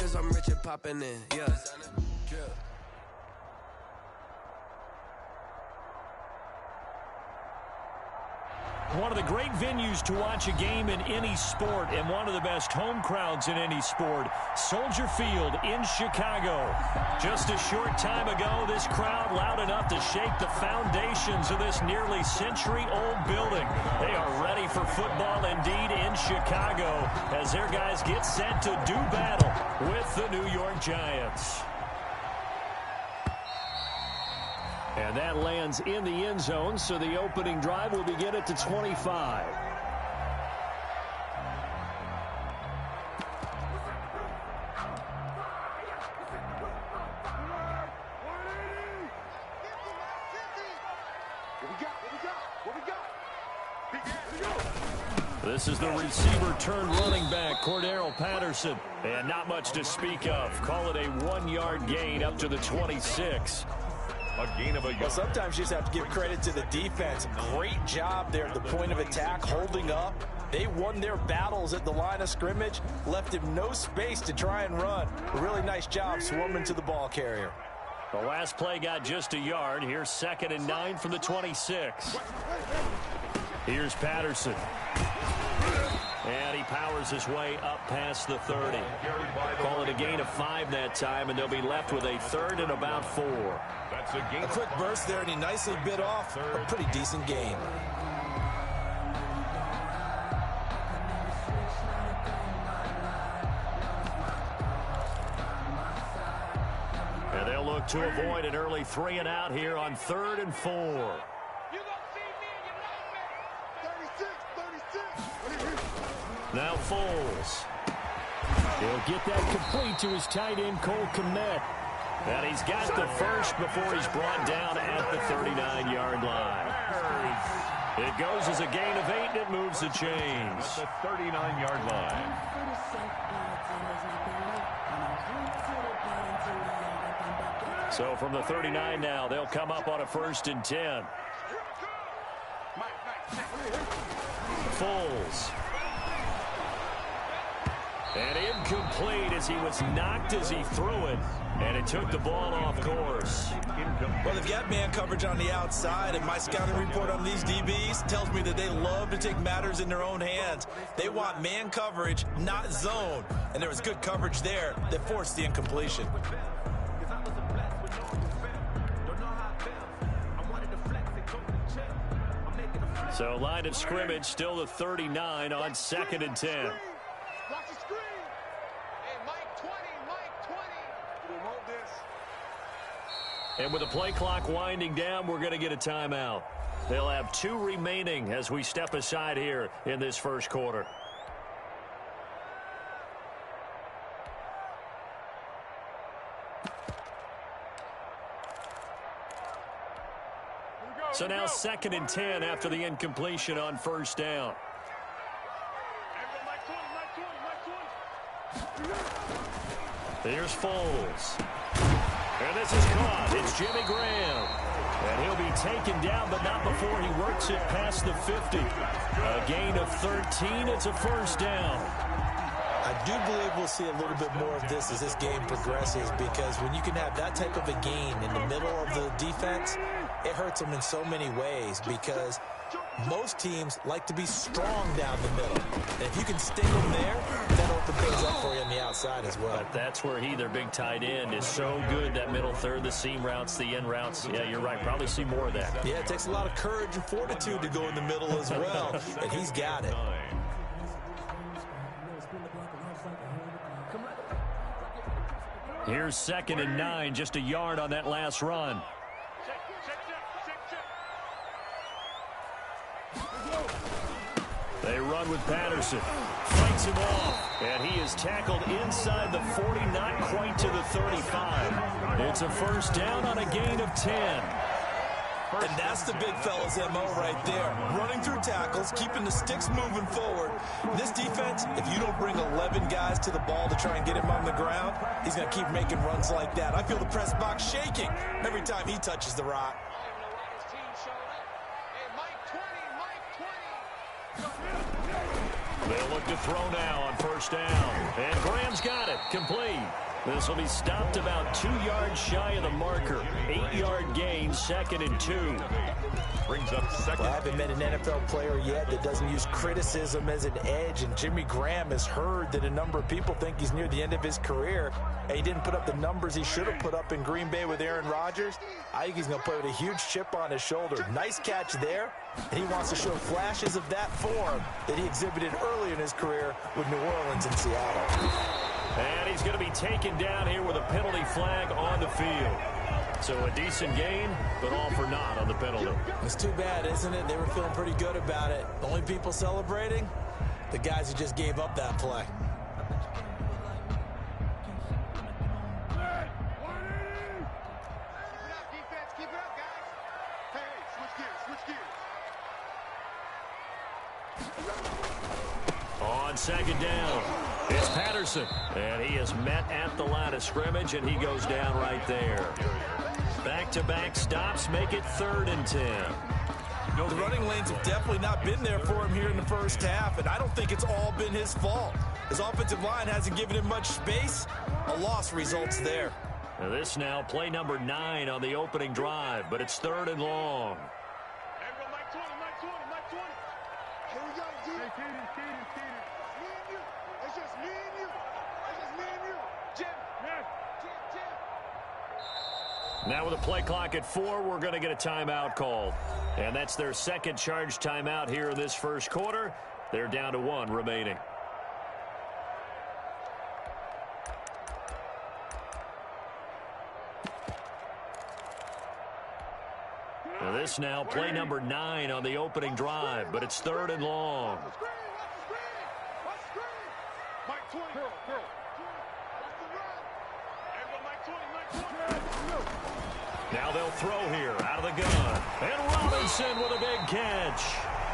Benz, I'm rich and popping in, yeah. One of the great venues to watch a game in any sport, and one of the best home crowds in any sport, Soldier Field in Chicago. Just a short time ago, this crowd loud enough to shake the foundations of this nearly century-old building. They are ready for football indeed in Chicago as their guys get set to do battle with the New York Giants. And that lands in the end zone, so the opening drive will begin at the 25. This is the receiver turned running back, Cordero Patterson. And not much to speak of. Call it a 1-yard gain up to the 26. A gain of a yard. Well, sometimes you just have to give credit to the defense. Great job there at the point of attack, holding up. They won their battles at the line of scrimmage, left him no space to try and run. A really nice job swarming to the ball carrier. The last play got just a yard. Here's 2nd and 9 from the 26. Here's Patterson. And he powers his way up past the 30. Call it a gain of 5 that time, and they'll be left with a 3rd and about 4. That's a gain. A quick burst there, and he nicely bit off a pretty decent gain. And they'll look to avoid an early 3 and out here on 3rd and 4. Now Foles. He'll get that complete to his tight end, Cole Kmet. And he's got the first before he's brought down at the 39-yard line. It goes as a gain of 8, and it moves the chains. At the 39-yard line. So from the 39 now, they'll come up on a 1st and 10. Foles. And incomplete as he was knocked as he threw it. And it took the ball off course. Well, they've got man coverage on the outside, and my scouting report on these DBs tells me that they love to take matters in their own hands. They want man coverage, not zone. And there was good coverage there that forced the incompletion. So line of scrimmage still the 39 on 2nd and 10. And with the play clock winding down, we're going to get a timeout. They'll have 2 remaining as we step aside here in this first quarter. So now 2nd and 10 after the incompletion on 1st down. Here's Foles. And this is caught. It's Jimmy Graham. And he'll be taken down, but not before he works it past the 50. A gain of 13. It's a 1st down. I do believe we'll see a little bit more of this as this game progresses, because when you can have that type of a gain in the middle of the defense, it hurts them in so many ways, because most teams like to be strong down the middle. And if you can sting them there, that'll open things up for you on the outside as well. But that's where their big tight end, is so good, that middle third, the seam routes, the end routes. Yeah, you're right. Probably see more of that. Yeah, it takes a lot of courage and fortitude to go in the middle as well, and he's got it. Here's 2nd and 9, just a yard on that last run. They run with Patterson. Fights him off. And he is tackled inside the 40, not quite to the 35. It's a 1st down on a gain of 10. And that's the big fella's MO right there. Running through tackles, keeping the sticks moving forward. This defense, if you don't bring 11 guys to the ball to try and get him on the ground, he's going to keep making runs like that. I feel the press box shaking every time he touches the rock. They'll look to throw now on first down. And Graham's got it. Complete. This will be stopped about 2 yards shy of the marker. 8-yard gain, 2nd and 2. Brings up second. Well, I haven't met an NFL player yet that doesn't use criticism as an edge, and Jimmy Graham has heard that a number of people think he's near the end of his career, and he didn't put up the numbers he should have put up in Green Bay with Aaron Rodgers. I think he's going to play with a huge chip on his shoulder. Nice catch there, and he wants to show flashes of that form that he exhibited early in his career with New Orleans and Seattle. And he's going to be taken down here with a penalty flag on the field. So a decent gain, but all for naught on the penalty. It's too bad, isn't it? They were feeling pretty good about it. The only people celebrating, the guys who just gave up that play. On second down, it's Patterson. And he is met at the line of scrimmage, and he goes down right there. Back-to-back stops make it 3rd and 10. The running lanes have definitely not been there for him here in the first half, and I don't think it's all been his fault. His offensive line hasn't given him much space. A loss results there. Now this now play number 9 on the opening drive, but it's 3rd and long. Now with a play clock at 4, we're going to get a timeout called. And that's their second charge timeout here in this first quarter. They're down to 1 remaining. Now this now play number 9 on the opening drive, but it's 3rd and long. Now they'll throw here out of the gun. And Robinson with a big catch.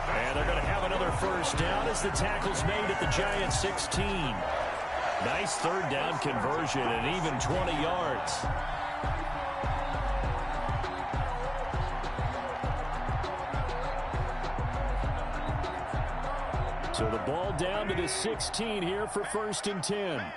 And they're going to have another first down as the tackle's made at the Giants 16. Nice 3rd down conversion and even 20 yards. So the ball down to the 16 here for 1st and 10.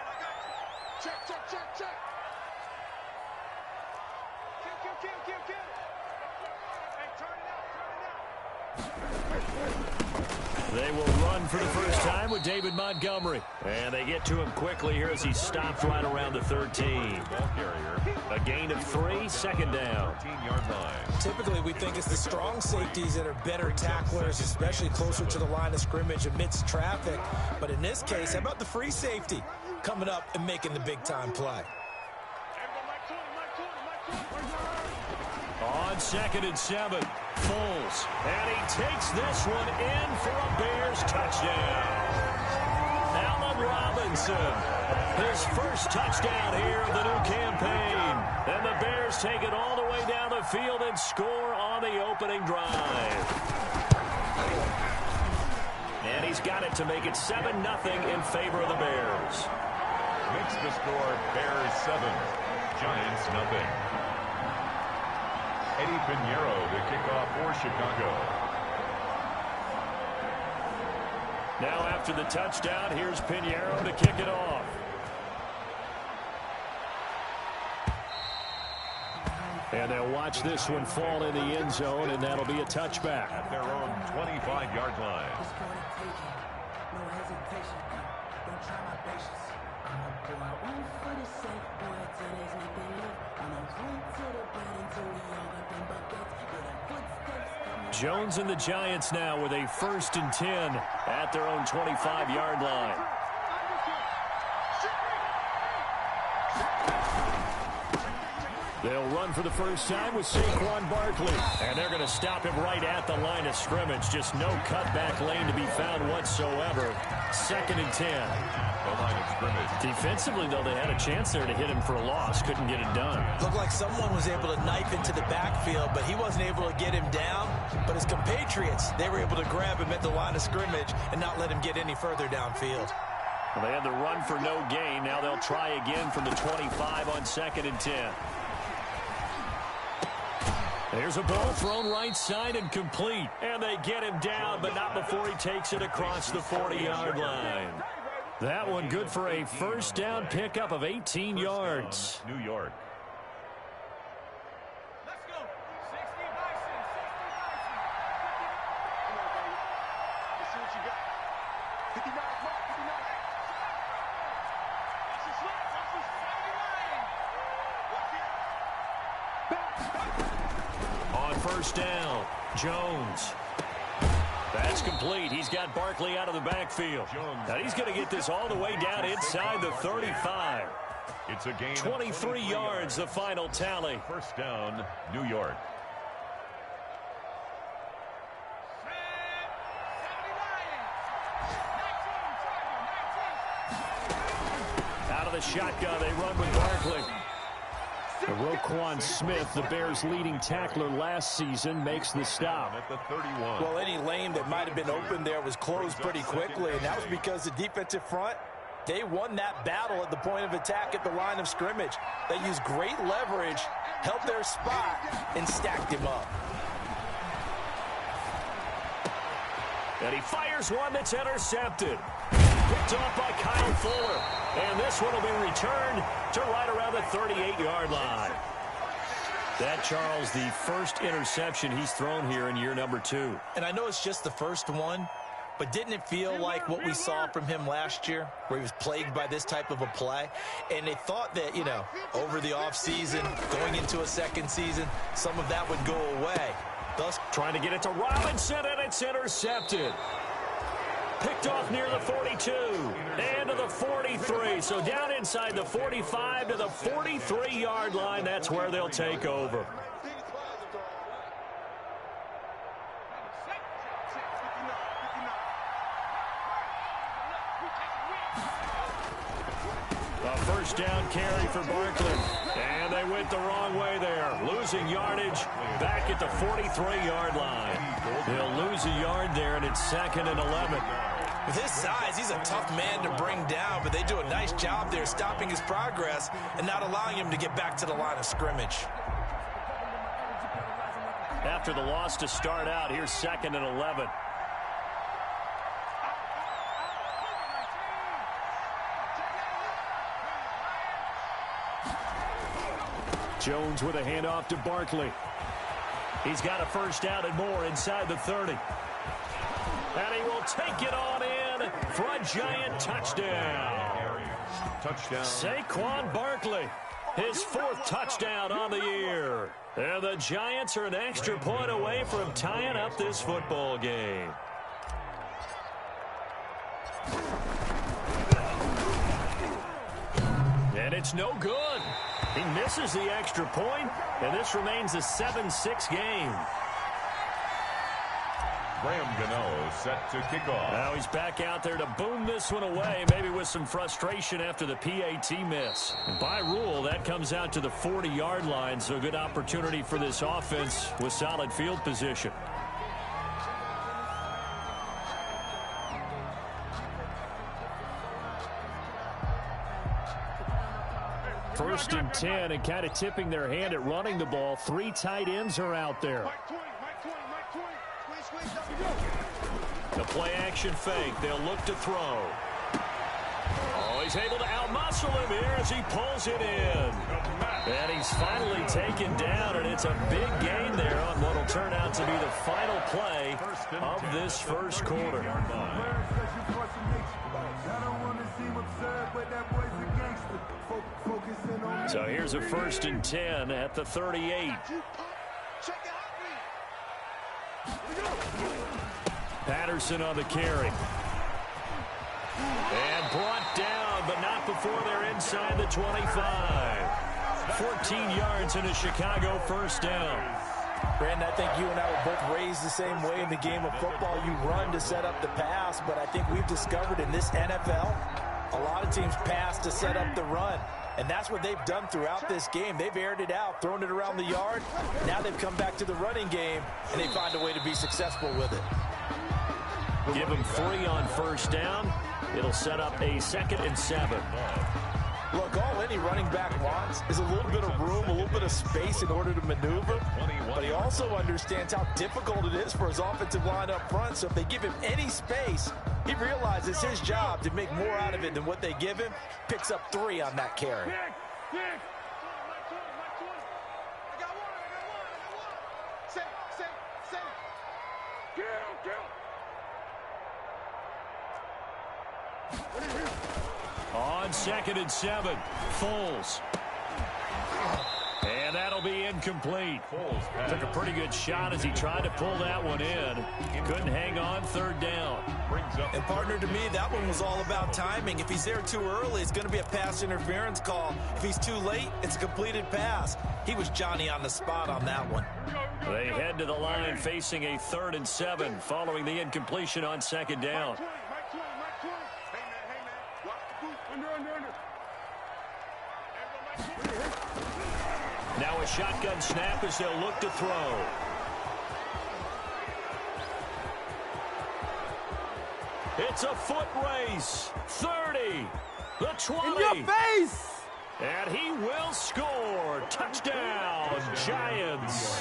They will run for the first time with David Montgomery. And they get to him quickly here as he stops right around the 13. A gain of 3, 2nd down. 13-yard line. Typically, we think it's the strong safeties that are better tacklers, especially closer to the line of scrimmage amidst traffic. But in this case, how about the free safety coming up and making the big-time play? On 2nd and 7, Foles. And he takes this one in for a Bears touchdown. Allen Robinson, his first touchdown here of the new campaign. And the Bears take it all the way down the field and score on the opening drive. And he's got it to make it 7-0 in favor of the Bears. Makes the score Bears 7, Giants 0. Eddie Pinheiro to kick off for Chicago. Now after the touchdown, here's Pinheiro to kick it off. And they'll watch this one fall in the end zone, and that'll be a touchback. At their own 25-yard line. Jones and the Giants now with a 1st and 10 at their own 25-yard line. They'll run for the first time with Saquon Barkley. And they're going to stop him right at the line of scrimmage. Just no cutback lane to be found whatsoever. 2nd and 10. The line of scrimmage. Defensively, though, they had a chance there to hit him for a loss. Couldn't get it done. Looked like someone was able to knife into the backfield, but he wasn't able to get him down. But his compatriots, they were able to grab him at the line of scrimmage and not let him get any further downfield. Well, they had the run for no gain. Now they'll try again from the 25 on 2nd and 10. There's a ball thrown right side and complete. And they get him down, but not before he takes it across the 40-yard line. That one good for a first down pickup of 18 yards. New York. Let's go. 60 Bison. 60 Bison. Let's see what you got. 59, Mark. 59. Watch this line. Watch this 70 line. On first down, Jones. That's complete. He's got Barkley out of the backfield. Now he's going to get this all the way down inside the 35. It's a gain 23 yards, the final tally. First down, New York. 19. Out of the shotgun, they run with Barkley. Roquan Smith, the Bears' leading tackler last season, makes the stop. At the 31. Well, any lane that might have been open there was closed pretty quickly, and that was because the defensive front, they won that battle at the point of attack at the line of scrimmage. They used great leverage, held their spot, and stacked him up. And he fires one that's intercepted. Picked off by Kyle Fuller. And this one will be returned to right around the 38-yard line. That, Charles, the first interception he's thrown here in year number 2. And I know it's just the first one, but didn't it feel like what we saw from him last year, where he was plagued by this type of a play? And they thought that, you know, over the offseason, going into a second season, some of that would go away. Thus, trying to get it to Robinson, and it's intercepted. Picked off near the 42 and to the 43. So down inside the 45 to the 43-yard line. That's where they'll take over. A first down carry for Barkley. And they went the wrong way there. Losing yardage back at the 43-yard line. They'll lose a yard there, and it's 2nd and 11. With his size, he's a tough man to bring down, but they do a nice job there stopping his progress and not allowing him to get back to the line of scrimmage. After the loss to start out, here's 2nd and 11. Jones with a handoff to Barkley. He's got a first down and more inside the 30. And he will take it on in for a giant touchdown. Touchdown. Saquon Barkley, his 4th touchdown on the year. And the Giants are an extra point away from tying up this football game. And it's no good. He misses the extra point, and this remains a 7-6 game. Graham Gano set to kick off. Now he's back out there to boom this one away, maybe with some frustration after the PAT miss. And by rule, that comes out to the 40-yard line, so a good opportunity for this offense with solid field position. First and 10, and kind of tipping their hand at running the ball. 3 tight ends are out there. The play action fake. They'll look to throw. Oh, he's able to outmuscle him here as he pulls it in. And he's finally taken down, and it's a big gain there on what will turn out to be the final play of this first quarter. So here's a first and 10 at the 38. Patterson on the carry. And brought down, but not before they're inside the 25. 14 yards and a Chicago first down. Brandon, I think you and I were both raised the same way in the game of football. You run to set up the pass, but I think we've discovered in this NFL, a lot of teams pass to set up the run. And that's what they've done throughout this game. They've aired it out, thrown it around the yard. Now they've come back to the running game, and they find a way to be successful with it. Give them 3 on first down. It'll set up a 2nd and 7. Look, all any any running back wants is a little bit of room, a little bit of space in order to maneuver. But he also understands how difficult it is for his offensive line up front. So if they give him any space, he realizes it's his job to make more out of it than what they give him. Picks up 3 on that carry. On 2nd and 7, Foles. And that'll be incomplete. Took a pretty good shot as he tried to pull that one in. Couldn't hang on, 3rd down. And partner, to me, that one was all about timing. If he's there too early, it's going to be a pass interference call. If he's too late, it's a completed pass. He was Johnny on the spot on that one. They head to the line facing a 3rd and 7 following the incompletion on 2nd down. Now a shotgun snap as they'll look to throw. It's a foot race. 30, the 20. In your face! And he will score. Touchdown, Giants.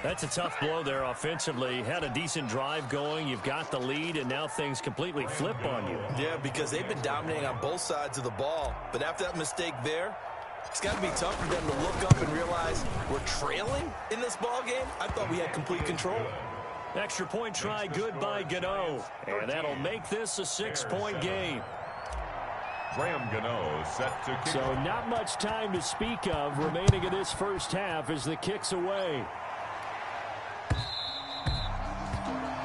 That's a tough blow there offensively. Had a decent drive going. You've got the lead, and now things completely flip on you. Yeah, because they've been dominating on both sides of the ball. But after that mistake there, it's got to be tough for them to look up and realize we're trailing in this ball game. I thought we had complete control. Extra point try good by Gano. And that'll make this a 6-point game. Graham Gano set to kick. So not much time to speak of remaining in this first half as the kick's away.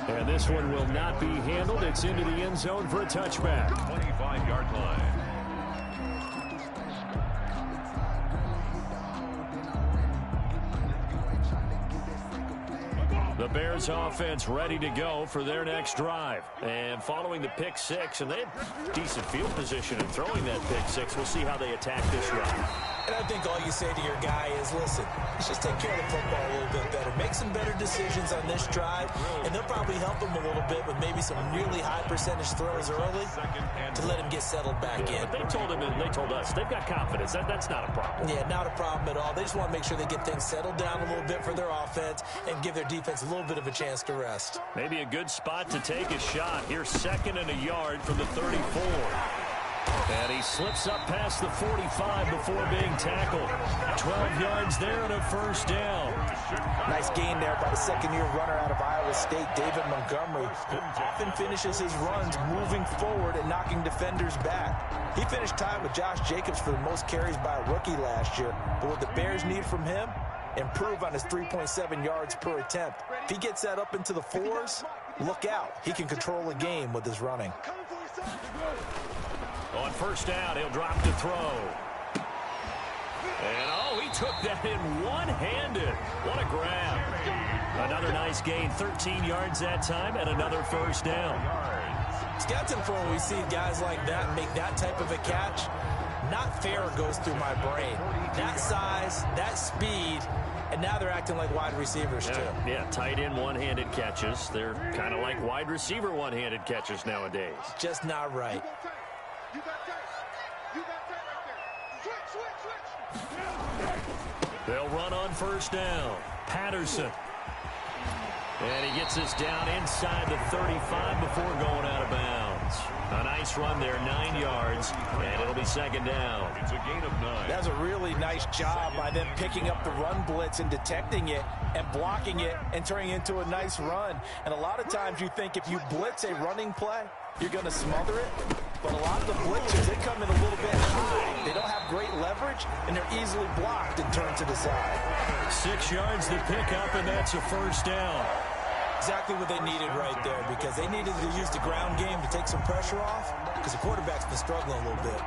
And this one will not be handled. It's into the end zone for a touchback. 25-yard line. The Bears offense ready to go for their next drive. And following the pick 6, and they have decent field position in throwing that pick 6. We'll see how they attack this run. And I think all you say to your guy is, listen, let's just take care of the football a little bit better. Make some better decisions on this drive, and they'll probably help him a little bit with maybe some really high percentage throws early to let him get settled back in. But they told him, and they told us, they've got confidence. That's not a problem. Yeah, not a problem at all. They just want to make sure they get things settled down a little bit for their offense and give their defense a little bit of a chance to rest. Maybe a good spot to take a shot. Here's 2nd and a yard from the 34. And he slips up past the 45 before being tackled. 12 yards there and a 1st down. Nice gain there by the second-year runner out of Iowa State, David Montgomery, who often finishes his runs moving forward and knocking defenders back. He finished tied with Josh Jacobs for the most carries by a rookie last year. But what the Bears need from him, improve on his 3.7 yards per attempt. If he gets that up into the 4s, look out. He can control a game with his running. On 1st down, he'll drop to throw. And, oh, he took that in one-handed. What a grab. Another nice gain, 13 yards that time, and another 1st down. It's got to when we see guys like that make that type of a catch. Not fair goes through my brain. That size, that speed, and now they're acting like wide receivers, too. Yeah, tight end one-handed catches. They're kind of like wide receiver one-handed catches nowadays. Just not right. You got tight. You got tight right there. Switch. They'll run on 1st down. Patterson. And he gets this down inside the 35 before going out of bounds. A nice run there, 9 yards, and it'll be 2nd down. It's a gain of 9. That's a really nice job by them picking up the run blitz and detecting it and blocking it and turning it into a nice run. And a lot of times you think if you blitz a running play, you're going to smother it. But a lot of the blitzers, they come in a little bit high. They don't have great leverage, and they're easily blocked and turned to the side. 6 yards to pick up, and that's a 1st down. Exactly what they needed right there, because they needed to use the ground game to take some pressure off, because the quarterback's been struggling a little bit.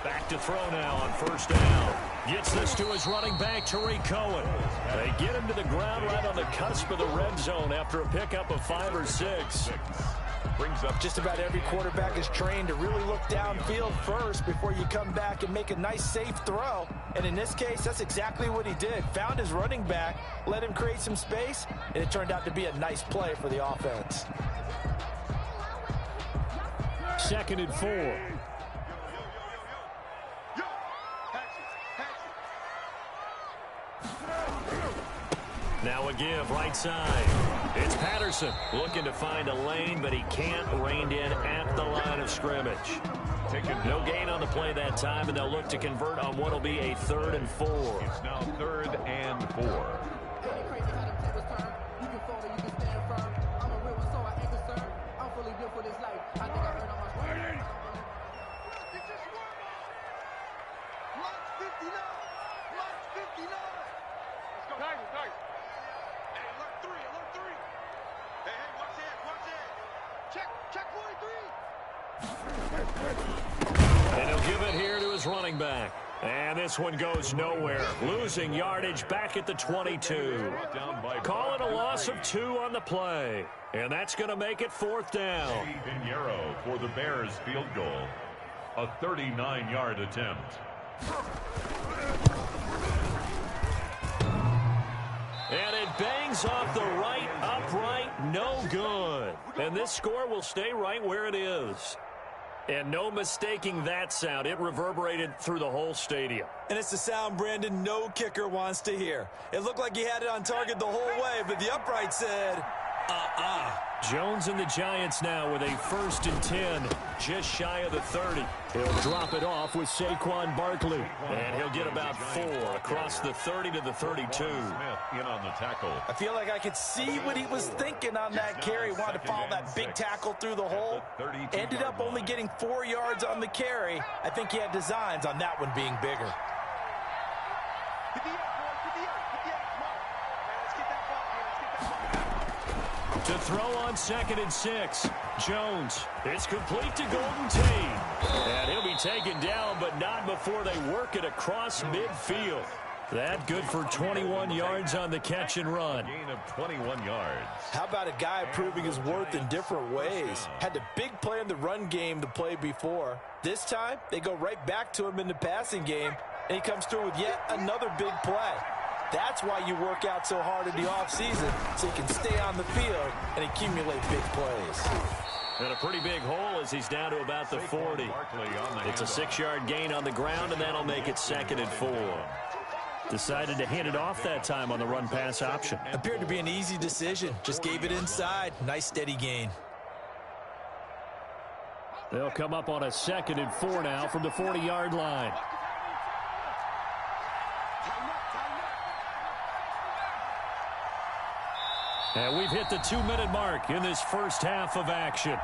Back to throw now on 1st down. Gets this to his running back, Tariq Cohen. They get him to the ground right on the cusp of the red zone after a pickup of 5 or 6. Brings up Just about every quarterback is trained to really look downfield first before you come back and make a nice, safe throw. And in this case, that's exactly what he did. Found his running back, let him create some space, and it turned out to be a nice play for the offense. 2nd and 4. Now a give right side. It's Patterson looking to find a lane, but he can't. Reined in at the line of scrimmage. No gain on the play that time, and they'll look to convert on what will be a 3rd and 4. It's now 3rd and 4. And he'll give it here to his running back. And this one goes nowhere. Losing yardage back at the 22. Call it a loss of 2 on the play. And that's going to make it 4th down. Pinheiro for the Bears field goal. A 39-yard attempt. And it bangs off the right upright. No good. And this score will stay right where it is. And no mistaking that sound. It reverberated through the whole stadium. And it's the sound, Brandon, no kicker wants to hear. It looked like he had it on target the whole way, but the upright said, Jones and the Giants now with a 1st and 10, just shy of the 30. He'll drop it off with Saquon Barkley. And he'll get about 4 across the 30 to the 32. Smith in on the tackle. I feel like I could see what he was thinking on that carry. Wanted to follow that big tackle through the hole. Ended up only getting 4 yards on the carry. I think he had designs on that one being bigger. To throw on 2nd and 6. Jones. It's complete to Golden Tate. And he'll be taken down, but not before they work it across midfield. That good for 21 yards on the catch and run. Gain of 21 yards. How about a guy proving his worth in different ways? Had the big play in the run game to play before. This time, they go right back to him in the passing game, and he comes through with yet another big play. That's why you work out so hard in the offseason, so you can stay on the field and accumulate big plays. And a pretty big hole as he's down to about the 40. It's a 6-yard gain on the ground, and that'll make it 2nd and 4. Decided to hand it off that time on the run-pass option. Appeared to be an easy decision. Just gave it inside. Nice steady gain. They'll come up on a 2nd and 4 now from the 40-yard line. And we've hit the 2-minute mark in this first half of action.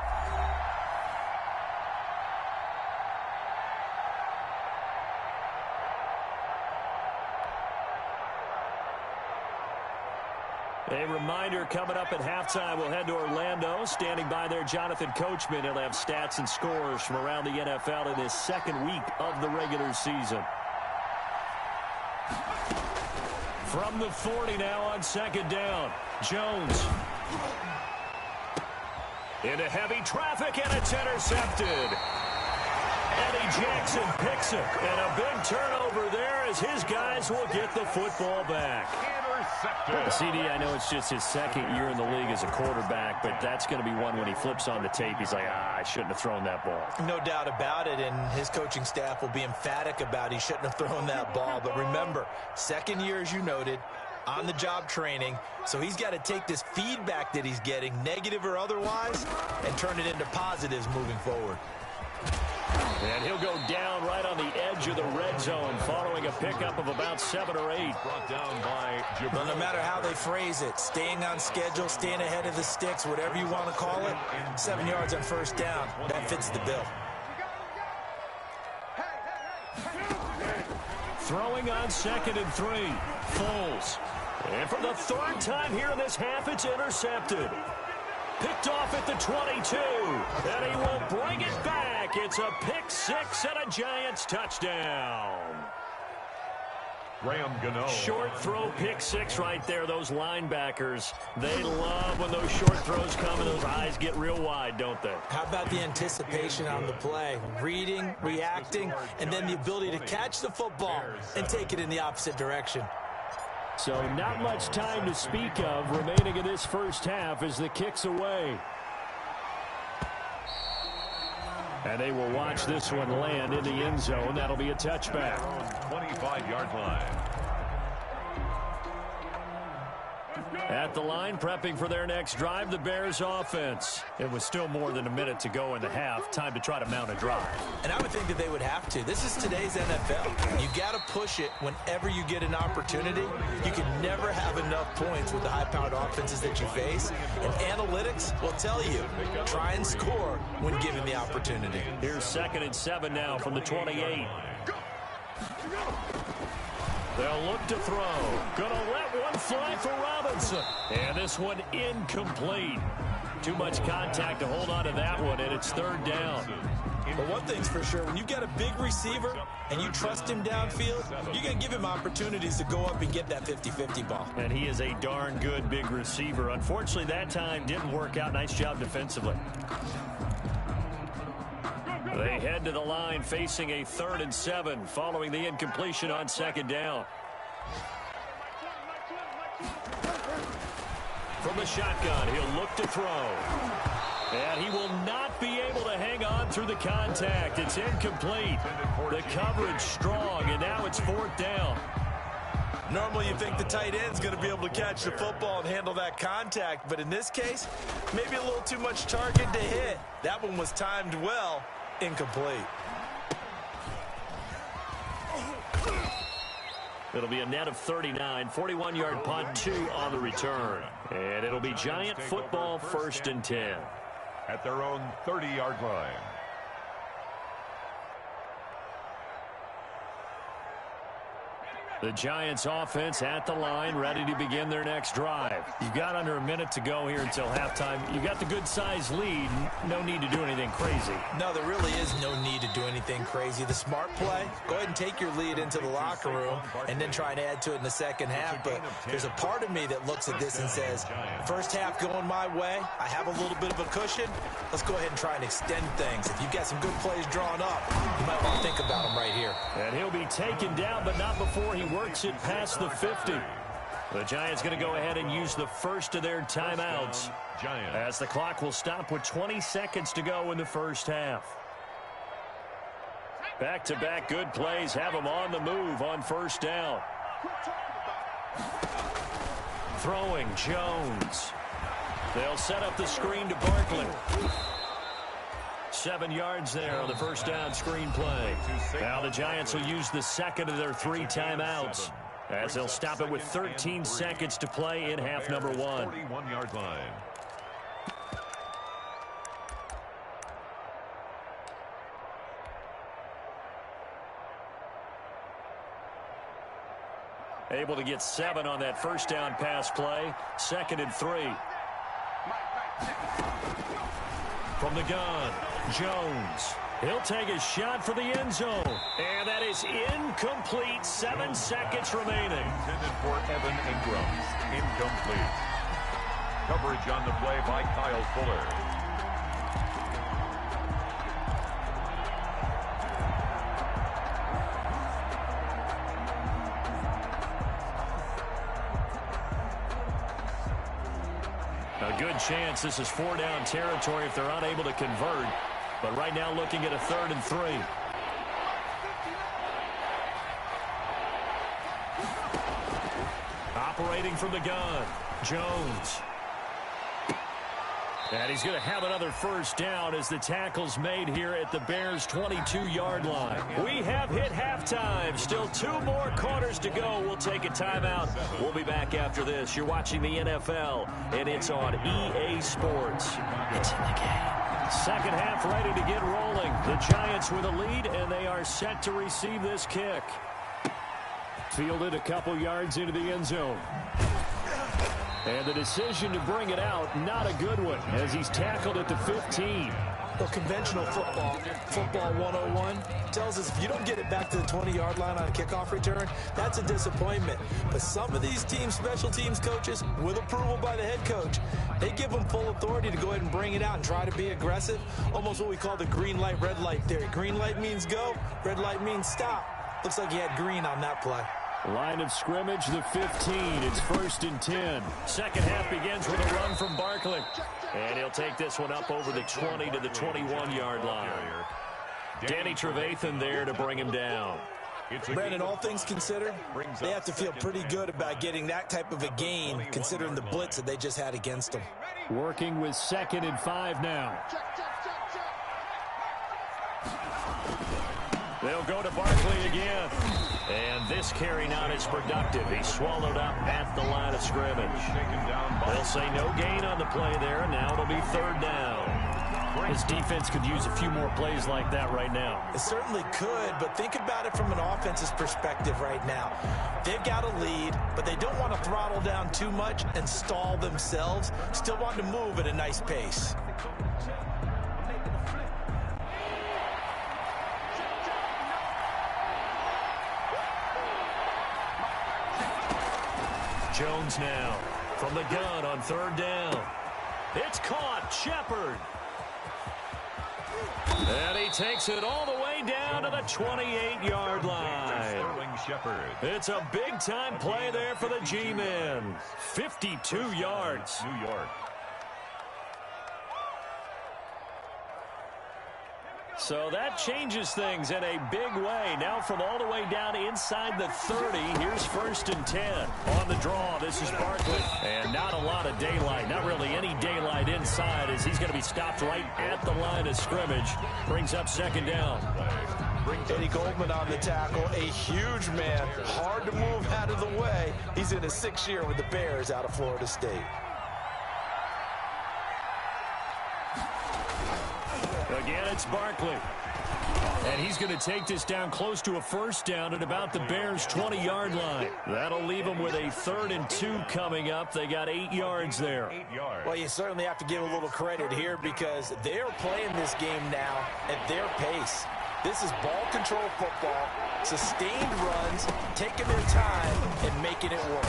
A reminder, coming up at halftime, we'll head to Orlando. Standing by there, Jonathan Coachman. He'll have stats and scores from around the NFL in this 2nd week of the regular season. From the 40 now on 2nd down. Jones. Into heavy traffic, and it's intercepted. Eddie Jackson picks it. And a big turnover there as his guys will get the football back. CD, I know it's just his 2nd year in the league as a quarterback, but that's going to be one when he flips on the tape. He's like, I shouldn't have thrown that ball. No doubt about it, and his coaching staff will be emphatic about he shouldn't have thrown that ball. But remember, 2nd year, as you noted, on-the-job training, so he's got to take this feedback that he's getting, negative or otherwise, and turn it into positives moving forward. And he'll go down right on the edge of the red zone following a pickup of about 7 or 8. Brought down by Well, no matter how they phrase it, staying on schedule, staying ahead of the sticks, whatever you want to call it, 7 yards on 1st down, that fits the bill. Throwing on 2nd and 3. Foles. And for the 3rd time here in this half, it's intercepted. Picked off at the 22. And he will bring it back. It's a pick 6 and a Giants touchdown. Graham Gano. Short throw, pick six right there. Those linebackers, they love when those short throws come and those eyes get real wide, don't they? How about the anticipation on the play? Reading, reacting, and then the ability to catch the football and take it in the opposite direction. So not much time to speak of remaining in this first half as the kick's away. And they will watch this one land in the end zone. That'll be a touchback. 25-yard line. At the line, prepping for their next drive, the Bears offense. It was still more than a minute to go in the half. Time to try to mount a drive. And I would think that they would have to. This is today's NFL. You got to push it whenever you get an opportunity. You can never have enough points with the high-powered offenses that you face. And analytics will tell you, try and score when given the opportunity. Here's 2nd and 7 now from the 28. They'll look to throw. Gonna let one fly for Robinson. And this one incomplete. Too much contact to hold on to that one, and it's 3rd down. But one thing's for sure, when you've got a big receiver and you trust him downfield, you're going to give him opportunities to go up and get that 50-50 ball. And he is a darn good big receiver. Unfortunately, that time didn't work out. Nice job defensively. They head to the line facing a 3rd and 7 following the incompletion on 2nd down. From the shotgun, he'll look to throw. And he will not be able to hang on through the contact. It's incomplete. The coverage strong, and now it's 4th down. Normally you think the tight end's going to be able to catch the football and handle that contact, but in this case, maybe a little too much target to hit. That one was timed well. Incomplete. It'll be a net of 39, 41-yard punt, 2 on the return. And it'll be Giant football 1st and 10. At their own 30-yard line. The Giants offense at the line, ready to begin their next drive. You've got under a minute to go here until halftime. You've got the good-sized lead. No need to do anything crazy. No, there really is no need to do anything crazy. The smart play, go ahead and take your lead into the locker room and then try and add to it in the second half. But there's a part of me that looks at this and says, first half going my way, I have a little bit of a cushion. Let's go ahead and try and extend things. If you've got some good plays drawn up, you might want to think about them right here. And he'll be taken down, but not before he works it past the 50. The Giants going to go ahead and use the first of their timeouts as the clock will stop with 20 seconds to go in the first half. Back-to-back good plays have them on the move on 1st down. Throwing Jones. They'll set up the screen to Barkley. 7 yards there on the 1st down screen play. Now the Giants will use the 2nd of their 3 timeouts as they'll stop it with 13 seconds to play in half number 1. 41-yard line. Able to get 7 on that 1st down pass play. 2nd and 3. From the gun, Jones. He'll take a shot for the end zone. And that is incomplete. 7 seconds remaining. Intended for Evan Ingram. Incomplete. Coverage on the play by Kyle Fuller. A good chance this is 4-down territory if they're unable to convert. But right now looking at a 3rd and 3. Operating from the gun, Jones. And he's going to have another 1st down as the tackle's made here at the Bears' 22-yard line. We have hit halftime. Still 2 more quarters to go. We'll take a timeout. We'll be back after this. You're watching the NFL, and it's on EA Sports. It's in the game. Second half ready to get rolling. The Giants with a lead, and they are set to receive this kick. Fielded a couple yards into the end zone. And the decision to bring it out, not a good one, as he's tackled at the 15. Well, conventional football 101, tells us if you don't get it back to the 20-yard line on a kickoff return, that's a disappointment. But some of these team special teams coaches, with approval by the head coach, they give them full authority to go ahead and bring it out and try to be aggressive, almost what we call the green light, red light theory. Green light means go, red light means stop. Looks like he had green on that play. Line of scrimmage, the 15. It's 1st and 10. Second half begins with a run from Barkley. And he'll take this one up over the 20 to the 21-yard line. Danny Trevathan there to bring him down. Brandon, all things considered, they have to feel pretty good about getting that type of a gain, considering the blitz that they just had against them. Working with 2nd and 5 now. They'll go to Barkley again. And this carry not as productive. He's swallowed up at the line of scrimmage. They'll say no gain on the play there. Now it'll be 3rd down. His defense could use a few more plays like that right now. It certainly could, but think about it from an offense's perspective right now. They've got a lead, but they don't want to throttle down too much and stall themselves. Still want to move at a nice pace. Jones now from the gun on 3rd down. It's caught. Shepard. And he takes it all the way down to the 28-yard line. It's a big-time play there for the G-men. 52 yards. New York. So that changes things in a big way. Now from all the way down inside the 30, here's 1st and 10. On the draw, this is Barkley. And not a lot of daylight, not really any daylight inside, as he's going to be stopped right at the line of scrimmage. Brings up 2nd down. Eddie Goldman on the tackle, a huge man, hard to move out of the way. He's in his 6th year with the Bears out of Florida State. Again, it's Barkley. And he's going to take this down close to a 1st down at about the Bears' 20-yard line. That'll leave them with a 3rd and 2 coming up. They got 8 yards there. 8 yards. Well, you certainly have to give a little credit here because they're playing this game now at their pace. This is ball control football, sustained runs, taking their time and making it work.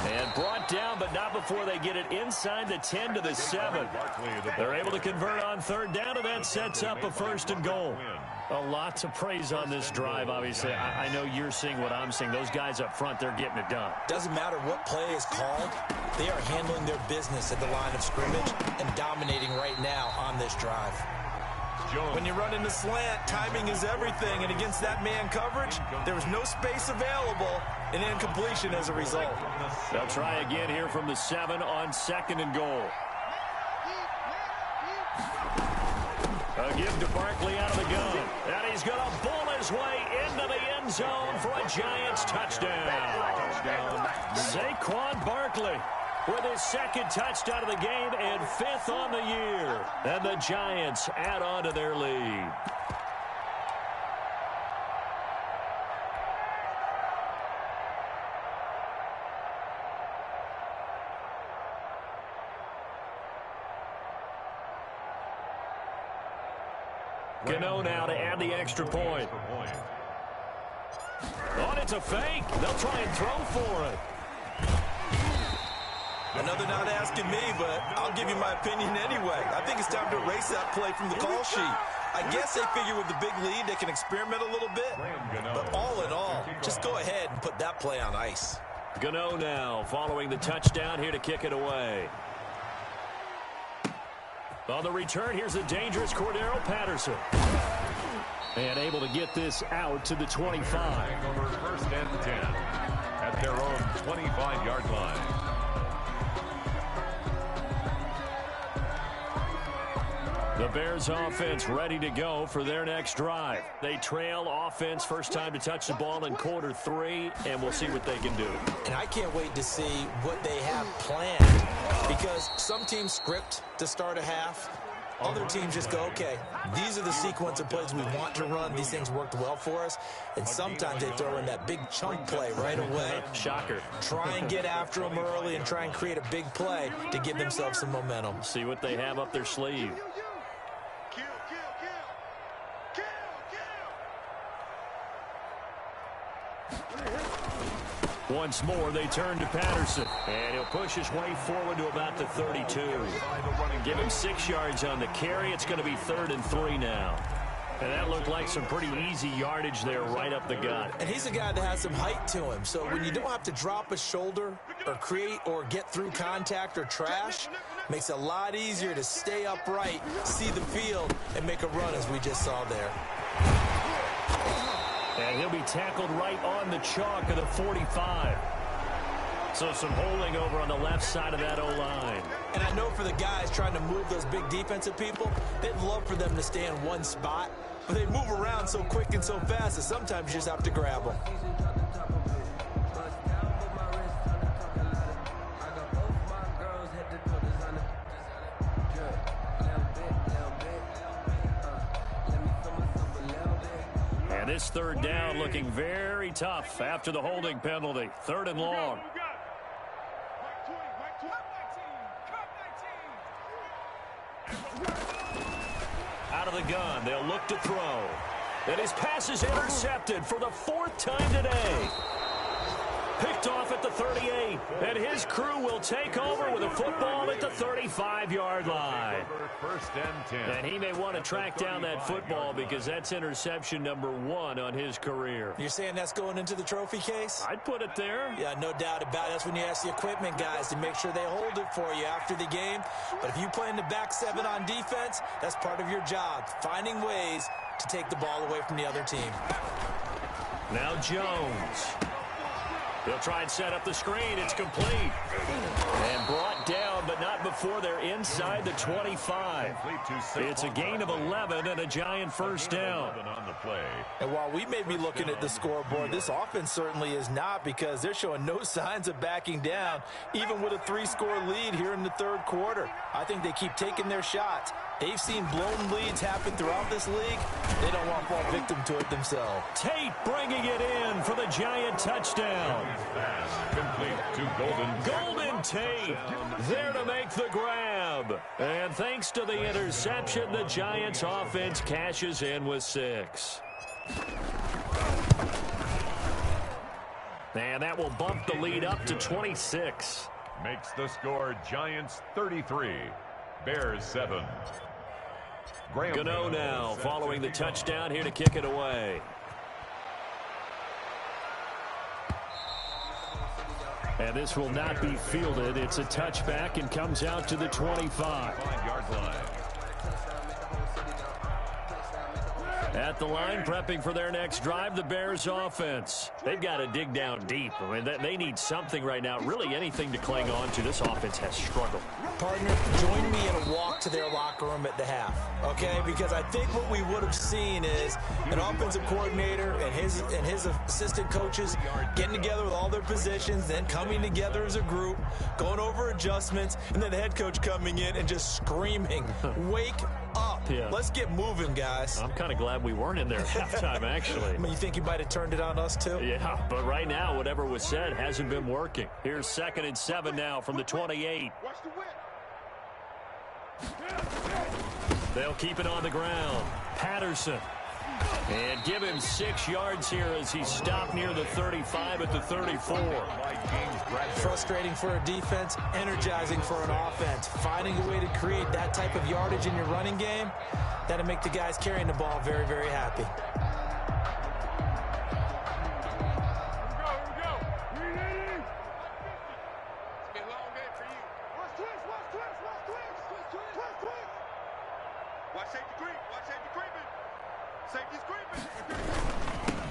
And brought down, but not before they get it inside the 10 to the 7. They're able to convert on 3rd down, and that sets up a 1st and goal. A lot to praise on this drive, obviously. I know you're seeing what I'm seeing. Those guys up front, they're getting it done. Doesn't matter what play is called. They are handling their business at the line of scrimmage and dominating right now on this drive. When you run in the slant, timing is everything, and against that man coverage, there was no space available, and incompletion as a result. They'll try again here from the 7 on 2nd and goal. A give to Barkley out of the gun, and he's going to bull his way into the end zone for a Giants touchdown. Saquon Barkley with his 2nd touchdown of the game and 5th on the year. And the Giants add on to their lead. Gano now to add the extra point. Oh, it's a fake. They'll try and throw for it. Another not asking me, but I'll give you my opinion anyway. I think it's time to erase that play from the call sheet. I guess they figure with the big lead they can experiment a little bit. But all in all, just go ahead and put that play on ice. Gano now following the touchdown here to kick it away. On the return, here's a dangerous Cordero Patterson. And able to get this out to the 25. Over 1st and 10 at their own 25-yard line. The Bears offense ready to go for their next drive. They trail offense, first time to touch the ball in quarter 3, and we'll see what they can do. And I can't wait to see what they have planned, because some teams script to start a half. Other teams just go, okay, these are the sequence of plays we want to run. These things worked well for us. And sometimes they throw in that big chunk play right away. Shocker. Try and get after them early and try and create a big play to give themselves some momentum. See what they have up their sleeve. Once more, they turn to Patterson. And he'll push his way forward to about the 32. Give him 6 yards on the carry. It's going to be 3rd and 3 now. And that looked like some pretty easy yardage there right up the gut. And he's a guy that has some height to him. So when you don't have to drop a shoulder or create or get through contact or trash, makes it a lot easier to stay upright, see the field, and make a run as we just saw there. And he'll be tackled right on the chalk of the 45. So some holding over on the left side of that O-line. And I know for the guys trying to move those big defensive people, they'd love for them to stay in one spot, but they move around so quick and so fast that sometimes you just have to grab them. And this 3rd down looking very tough after the holding penalty. 3rd and long. Out of the gun, they'll look to throw. And his pass is intercepted for the 4th time today. Picked off at the 38, and his crew will take over with a football at the 35-yard line. 1st and 10. And he may want to track down that football because that's interception number 1 on his career. You're saying that's going into the trophy case? I'd put it there. Yeah, no doubt about it. That's when you ask the equipment guys to make sure they hold it for you after the game. But if you play in the back 7 on defense, that's part of your job, finding ways to take the ball away from the other team. Now Jones. He'll try and set up the screen. It's complete. And brought down, but not before they're inside the 25. It's a gain of 11 and a giant 1st down. And while we may be looking at the scoreboard, this offense certainly is not, because they're showing no signs of backing down, even with a 3-score lead here in the 3rd quarter. I think they keep taking their shots. They've seen blown leads happen throughout this league. They don't want to fall victim to it themselves. Tate bringing it in for the giant touchdown. Complete to Golden Tate there to make the grab. And thanks to the interception, the Giants offense cashes in with 6. And that will bump the lead up to 26. Makes the score Giants 33, Bears 7. Gano now following the touchdown here to kick it away. And this will not be fielded. It's a touchback and comes out to the 25-yard line. At the line, prepping for their next drive, the Bears offense. They've got to dig down deep. I mean, they need something right now, really anything to cling on to. This offense has struggled. Partner, join me in a walk to their locker room at the half, okay? Because I think what we would have seen is an offensive coordinator and his assistant coaches getting together with all their positions, then coming together as a group, going over adjustments, and then the head coach coming in and just screaming, wake up. Yeah. Let's get moving, guys. I'm kind of glad we weren't in there at halftime, actually. I mean, you think you might have turned it on us, too? Yeah, but right now, whatever was said hasn't been working. Here's 2nd and 7 now from the 28. They'll keep it on the ground. Patterson. And give him 6 yards here as he stopped near the 35 at the 34. Frustrating for a defense, energizing for an offense. Finding a way to create that type of yardage in your running game, that'll make the guys carrying the ball very, very happy.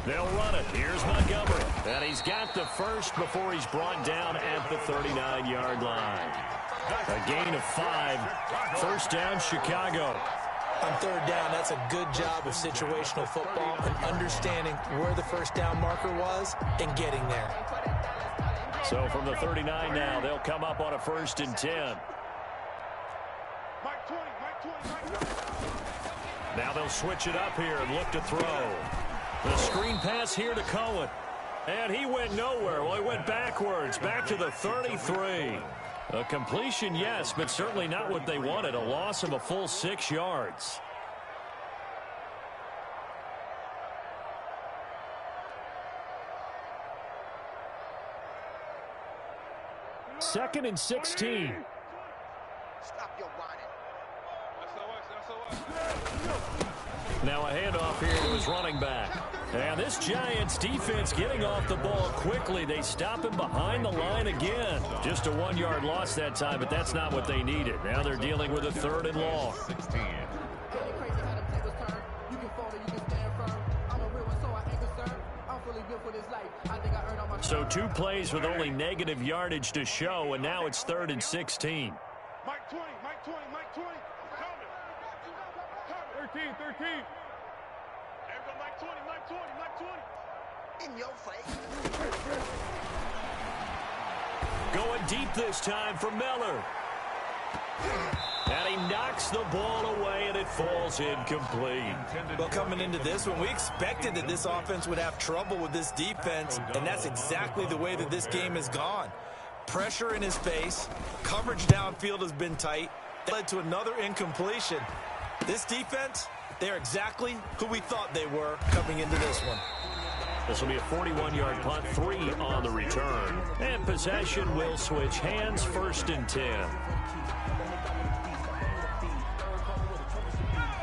They'll run it. Here's Montgomery. And he's got the first before he's brought down at the 39-yard line. A gain of 5. 1st down, Chicago. On 3rd down, that's a good job of situational football and understanding where the 1st down marker was and getting there. So from the 39 now, they'll come up on a 1st and 10. Now they'll switch it up here and look to throw. The screen pass here to Cohen. And he went nowhere. Well, he went backwards, back to the 33. A completion, yes, but certainly not what they wanted. A loss of a full 6 yards. 2nd and 16. Stop your whining. Now a handoff here to his running back. And this Giants defense getting off the ball quickly. They stop him behind the line again. Just a 1-yard loss that time, but that's not what they needed. Now they're dealing with a 3rd and long. 16. So 2 plays with only negative yardage to show, and now it's 3rd and 16. Mike 20, Mike 20, Mike 20. Coming. 13, 13. There we go, Mike 20, Mike 20, Mike 20. In your face. Going deep this time for Miller. And he knocks the ball away, and it falls incomplete. Well, coming into this one, we expected that this offense would have trouble with this defense, and that's exactly the way that this game has gone. Pressure in his face, coverage downfield has been tight. That led to another incompletion. This defense, they're exactly who we thought they were coming into this one. This will be a 41-yard punt, 3 on the return. And possession will switch hands, 1st and 10.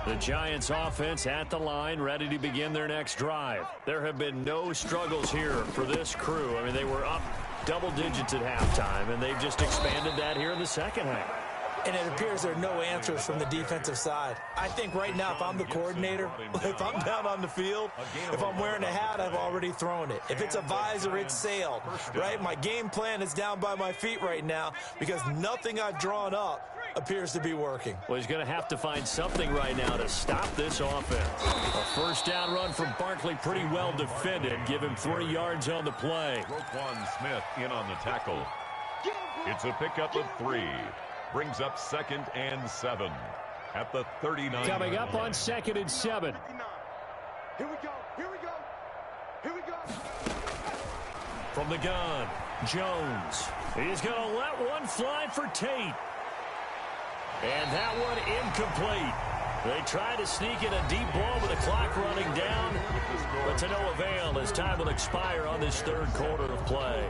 The Giants offense at the line, ready to begin their next drive. There have been no struggles here for this crew. I mean, they were up double digits at halftime, and they've just expanded that here in the second half. And it appears there are no answers from the defensive side. I think right now, if I'm the coordinator, if I'm down on the field, if I'm wearing a hat, I've already thrown it. If it's a visor, it's sailed, right? My game plan is down by my feet right now because nothing I've drawn up appears to be working. Well, he's going to have to find something right now to stop this offense. A 1st down run from Barkley, pretty well defended. Give him 3 yards on the play. Roquan Smith in on the tackle. It's a pickup of 3. Brings up 2nd and 7 at the 39. Coming up on 2nd and 7. Here we go, here we go, here we go. From the gun, Jones. He's going to let one fly for Tate. And that one incomplete. They try to sneak in a deep ball with the clock running down, but to no avail as time will expire on this 3rd quarter of play.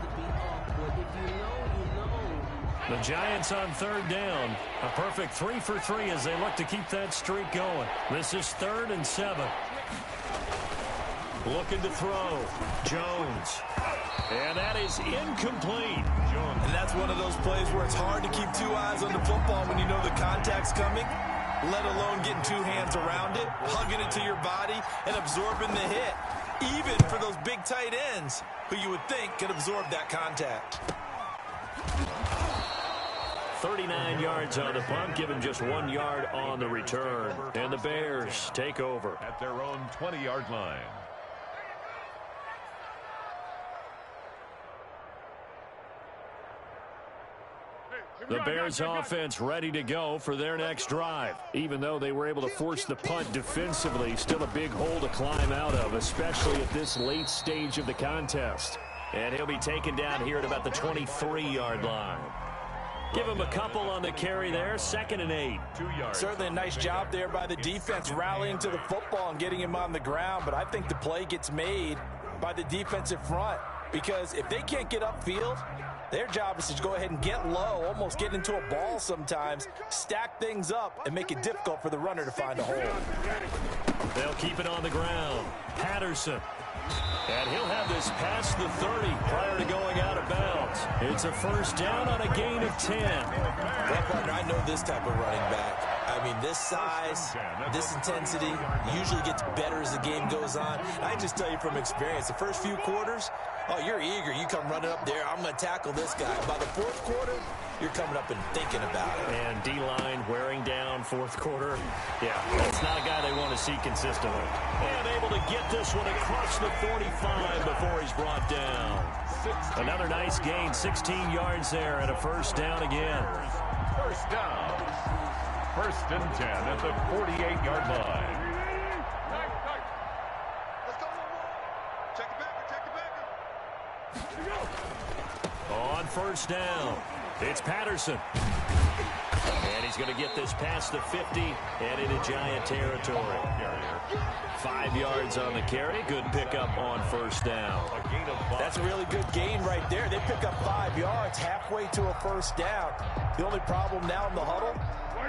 The Giants on 3rd down. A perfect 3 for 3 as they look to keep that streak going. This is 3rd and 7. Looking to throw. Jones. And that is incomplete. And that's one of those plays where it's hard to keep 2 eyes on the football when you know the contact's coming, let alone getting 2 hands around it, hugging it to your body, and absorbing the hit. Even for those big tight ends who you would think could absorb that contact. 39 yards on the punt, given just 1 yard on the return. And the Bears take over at their own 20-yard line. The Bears offense ready to go for their next drive. Even though they were able to force the punt defensively, still a big hole to climb out of, especially at this late stage of the contest. And he'll be taken down here at about the 23-yard line. Give him a couple on the carry there, 2nd and 8. 2 yards. Certainly a nice job there by the defense rallying to the football and getting him on the ground, but I think the play gets made by the defensive front because if they can't get upfield, their job is to go ahead and get low, almost get into a ball sometimes, stack things up, and make it difficult for the runner to find a hole. They'll keep it on the ground. Patterson. And he'll have this past the 30 prior to going out of bounds. It's a 1st down on a gain of 10. Well, partner, I know this type of running back. I mean, this size, this intensity usually gets better as the game goes on. I just tell you from experience, the first few quarters, oh, you're eager. You come running up there. I'm going to tackle this guy. By the 4th quarter, you're coming up and thinking about it. And D-line wearing down 4th quarter. Yeah, that's not a guy they want to see consistently. And able to get this one across the 45 before he's brought down. Another nice gain, 16 yards there and a 1st down again. 1st down. 1st and 10 at the 48-yard line. Let's go, check it back, On 1st down, it's Patterson. And he's going to get this past the 50 and into Giant territory. 5 yards on the carry. Good pickup on first down. That's a really good gain right there. They pick up 5 yards halfway to a first down. The only problem now in the huddle,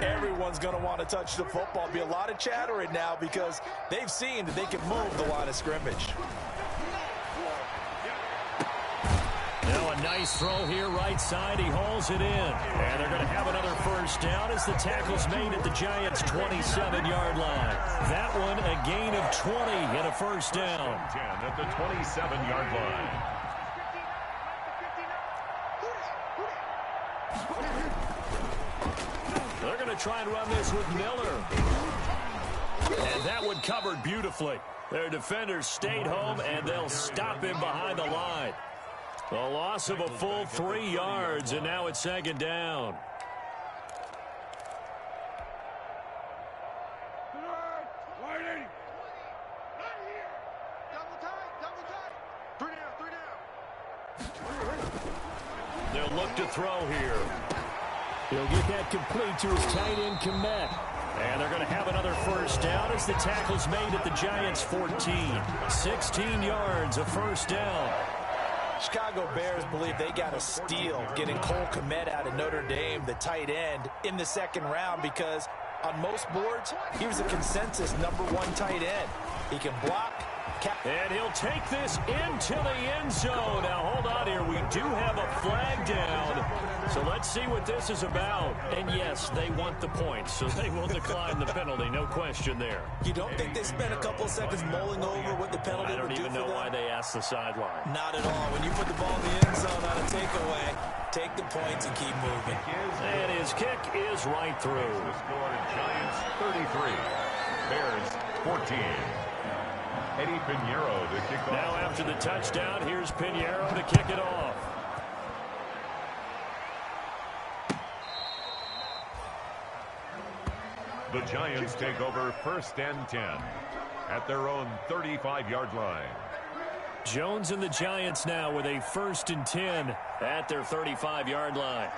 everyone's going to want to touch the football. Be a lot of chattering now because they've seen that they can move the line of scrimmage. Now a nice throw here right side. He hauls it in. And they're going to have another first down as the tackle's made at the Giants' 27-yard line. That one a gain of 20 and a first down. 10 at the 27-yard line. They're going to try and run this with Miller. And that one covered beautifully. Their defenders stayed home, and they'll stop him behind the line. A loss of a full 3 yards, and now it's second down. They'll look to throw here. He'll get that complete to his tight end, Kmet. And they're going to have another first down as the tackle's made at the Giants' 14. 16 yards, a first down. Chicago Bears believe they got a steal getting Cole Kmet out of Notre Dame, the tight end, in the second round because on most boards, he was a consensus #1 tight end. He can block. And he'll take this into the end zone. Now, hold on here. We do have a flag down. So let's see what this is about. And, yes, they want the points, so they will decline the penalty. No question there. You don't think they spent a couple of seconds mulling over what the penalty would do for them? I don't even know why they asked the sideline. Not at all. When you put the ball in the end zone on a takeaway, take the points and keep moving. And his kick is right through. The score, Giants 33, Bears 14. Eddie Pinheiro to kick off. Now after the touchdown, here's Pinheiro to kick it off. The Giants take over 1st and 10 at their own 35-yard line. Jones and the Giants now with a 1st and 10 at their 35-yard line.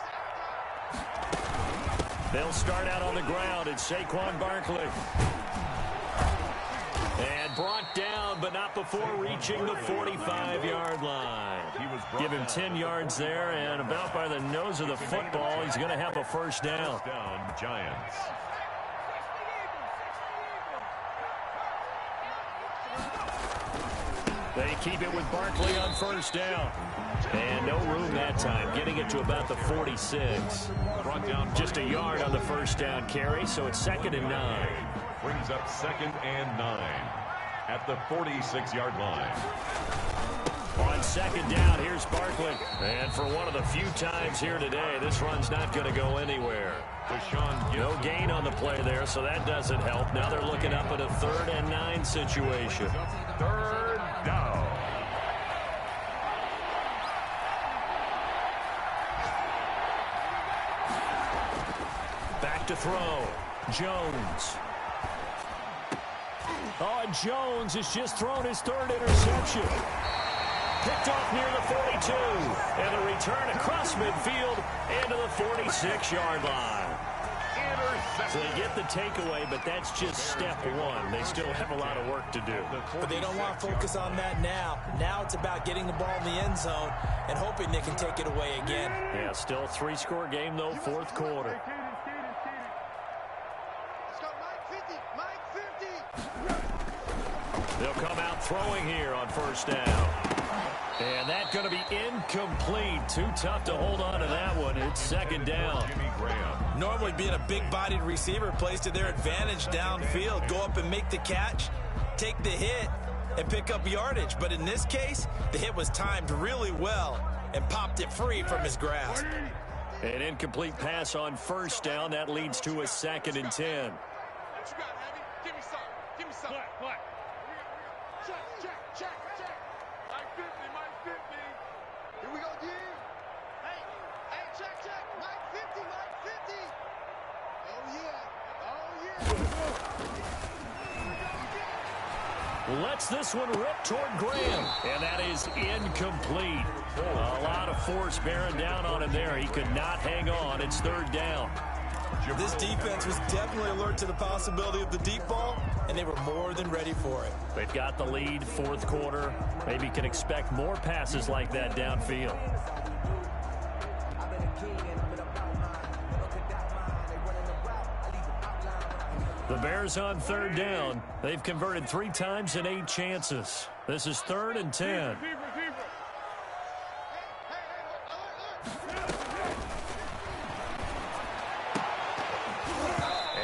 They'll start out on the ground. It's Saquon Barkley. And brought down, but not before reaching the 45-yard line. Give him 10 yards there, and about by the nose of the football, he's going to have a first down. Giants. They keep it with Barkley on first down. And no room that time, getting it to about the 46. Brought down just a yard on the first down carry, so it's 2nd and 9. Brings up 2nd and 9 at the 46-yard line. On 2nd down, here's Barkley. And for one of the few times here today, this run's not going to go anywhere. No gain on the play there, so that doesn't help. Now they're looking up at a 3rd and 9 situation. 3rd down. Back to throw. Jones. Oh, and Jones has just thrown his 3rd interception. Picked off near the 42. And a return across midfield into the 46-yard line. So they get the takeaway, but that's just step 1. They still have a lot of work to do. But they don't want to focus on that now. Now it's about getting the ball in the end zone and hoping they can take it away again. Yeah, still 3-score game, though, 4th quarter. They'll come out throwing here on first down. And that's going to be incomplete. Too tough to hold on to that one. It's 2nd down. Jimmy Graham. Normally being a big-bodied receiver plays to their advantage downfield. Go up and make the catch, take the hit, and pick up yardage. But in this case, the hit was timed really well and popped it free from his grasp. An incomplete pass on first down. That leads to a 2nd and 10. Lets this one rip toward Graham. And that is incomplete. A lot of force bearing down on him there. He could not hang on. It's 3rd down. This defense was definitely alert to the possibility of the deep ball, and they were more than ready for it. They've got the lead, fourth quarter. Maybe can expect more passes like that downfield. The Bears on third down. They've converted 3 times in 8 chances. This is 3rd and 10.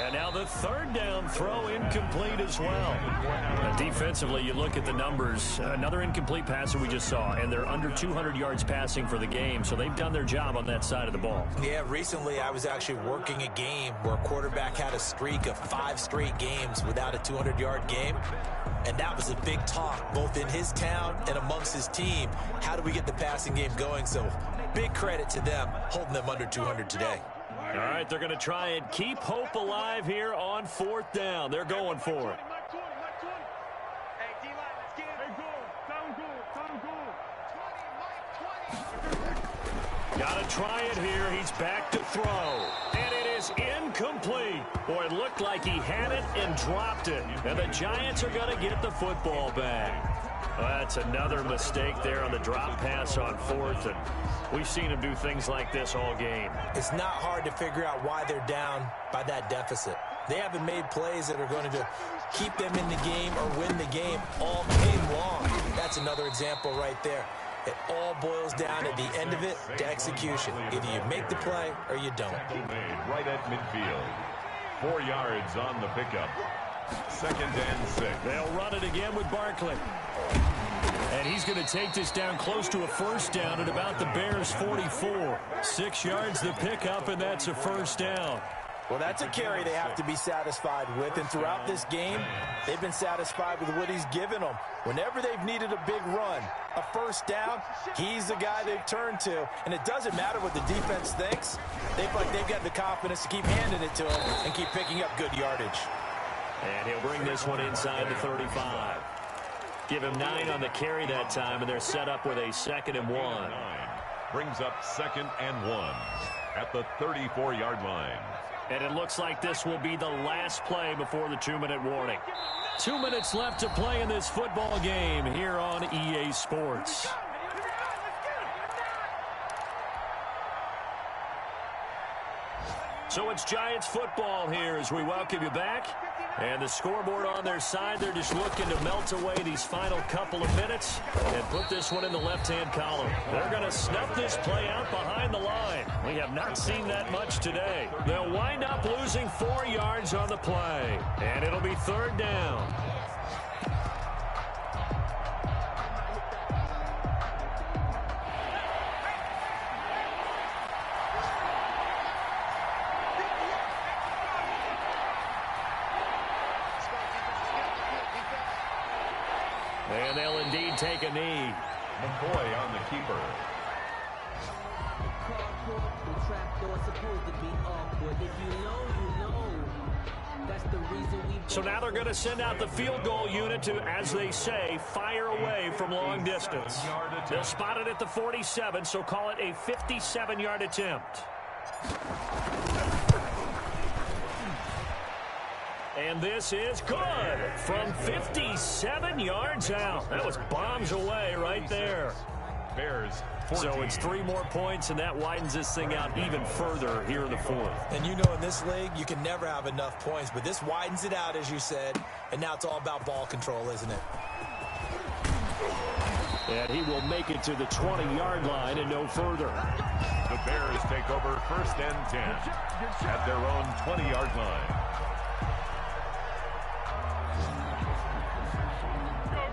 And now the third down throw incomplete as well. Defensively, you look at the numbers. Another incomplete pass that we just saw, and they're under 200 yards passing for the game, so they've done their job on that side of the ball. Yeah, recently I was actually working a game where a quarterback had a streak of 5 straight games without a 200-yard game, and that was a big talk, both in his town and amongst his team. How do we get the passing game going? So big credit to them, holding them under 200 today. All right, they're going to try and keep hope alive here on 4th down. They're going for it. Got to try it here. He's back to throw. And it is incomplete. Boy, it looked like he had it and dropped it. And the Giants are going to get the football back. That's another mistake there on the drop pass on 4th. And we've seen him do things like this all game. It's not hard to figure out why they're down by that deficit. They haven't made plays that are going to keep them in the game or win the game all game long. That's another example right there. It all boils down at the end of it to execution. Either you make the play or you don't. Made right at midfield. 4 yards on the pickup. 2nd and 6. They'll run it again with Barkley. And he's going to take this down close to a first down at about the Bears' 44. 6 yards the pickup, and that's a first down. Well, that's a carry they have to be satisfied with, and throughout this game, they've been satisfied with what he's given them. Whenever they've needed a big run, a first down, he's the guy they've turned to, and it doesn't matter what the defense thinks. They feel like they've got the confidence to keep handing it to him and keep picking up good yardage. And he'll bring this one inside the 35. Give him 9 on the carry that time, and they're set up with a 2nd and 1. Brings up 2nd and 1 at the 34-yard line. And it looks like this will be the last play before the 2-minute warning. 2 minutes left to play in this football game here on EA Sports. So it's Giants football here as we welcome you back. And the scoreboard on their side, they're just looking to melt away these final couple of minutes and put this one in the left-hand column. They're going to snuff this play out behind the line. We have not seen that much today. They'll wind up losing 4 yards on the play. And it'll be 3rd down. And they'll indeed take a knee. McCoy on the keeper. So now they're going to send out the field goal unit to, as they say, fire away from long distance. They'll spot it at the 47, so call it a 57-yard attempt. And this is good from 57 yards out. That was bombs away right there. Bears 14. So it's 3 more points, and that widens this thing out even further here in the 4th. And you know, in this league, you can never have enough points, but this widens it out, as you said, and now it's all about ball control, isn't it? And he will make it to the 20-yard line and no further. The Bears take over 1st and 10 at their own 20-yard line.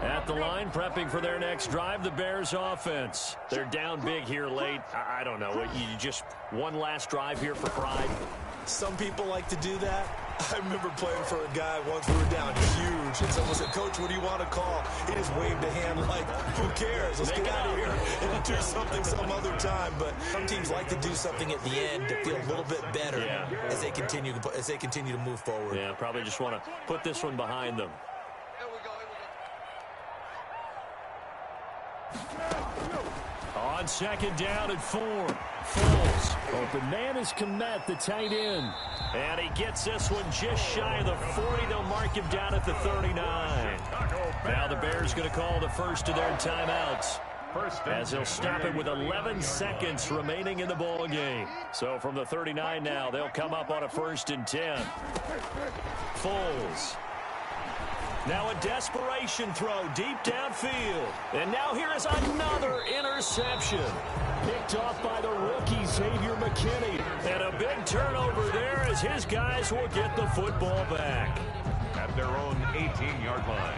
At the line, prepping for their next drive, the Bears offense. They're down big here late. I don't know. You just one last drive here for pride. Some people like to do that. I remember playing for a guy once. We were down huge, and someone said, "Coach, what do you want to call?" He just waved a hand like, "Who cares? Let's get out of here and do something some other time." But some teams like to do something at the end to feel a little bit better as they continue to move forward. Yeah, probably just want to put this one behind them. On on second down at 4. Foles. Open man is Kmet, the tight end. And he gets this one just shy of the 40. They'll mark him down at the 39. Now the Bears going to call the first of their timeouts, as they'll stop it with 11 seconds remaining in the ball game. So from the 39 now, they'll come up on a 1st and 10. Foles. Now a desperation throw deep downfield. And now here is another interception. Picked off by the rookie, Xavier McKinney. And a big turnover there as his guys will get the football back at their own 18-yard line.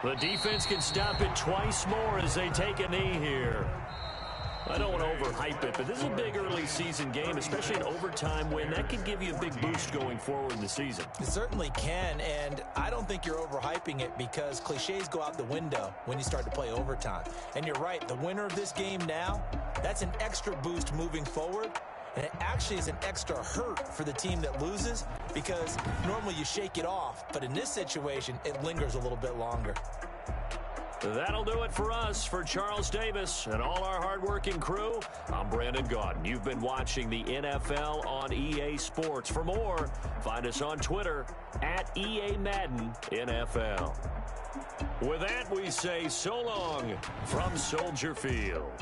The defense can stop it twice more as they take a knee here. I don't want to overhype it, but this is a big early season game, especially an overtime win. That could give you a big boost going forward in the season. It certainly can, and I don't think you're overhyping it because cliches go out the window when you start to play overtime. And you're right, the winner of this game now, that's an extra boost moving forward. And it actually is an extra hurt for the team that loses because normally you shake it off. But in this situation, it lingers a little bit longer. That'll do it for us. For Charles Davis and all our hardworking crew, I'm Brandon Gaudin. You've been watching the NFL on EA Sports. For more, find us on Twitter at EA Madden NFL. With that, we say so long from Soldier Field.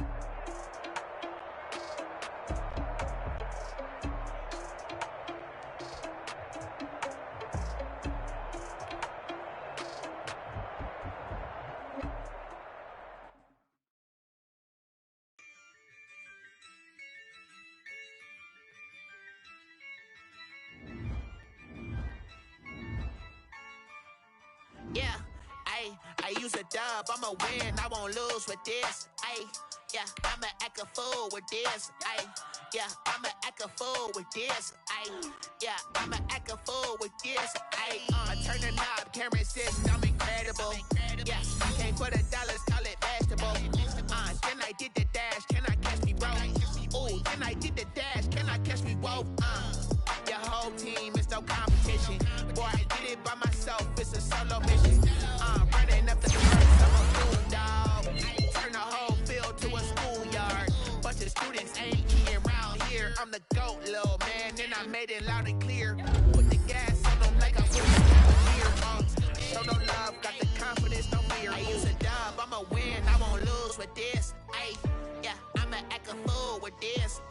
Yeah, I use a dub, I'ma win, I won't lose with this, yeah, I'ma act a fool with this, yeah, I'ma act a fool with this, yeah, I'ma act a fool with this, I turn the knob, camera says I'm incredible, yeah, came for the dollars, call it vegetable, then I did the dash, can I catch me, bro, ooh, then I did the dash, can I catch me, whoa, your whole team is no competition. Boy, I did it by myself, it's a solo mission. Running up the first, I'm a fool, dog. Turn the whole field to a schoolyard. Bunch of students ain't eating around here. I'm the GOAT, little man, and I made it loud and clear. Put the gas on them like I'm putting here. Show no love, got the confidence, no fear. I use a dub, I'ma win, I won't lose with this. Yeah, I'ma act a fool with this.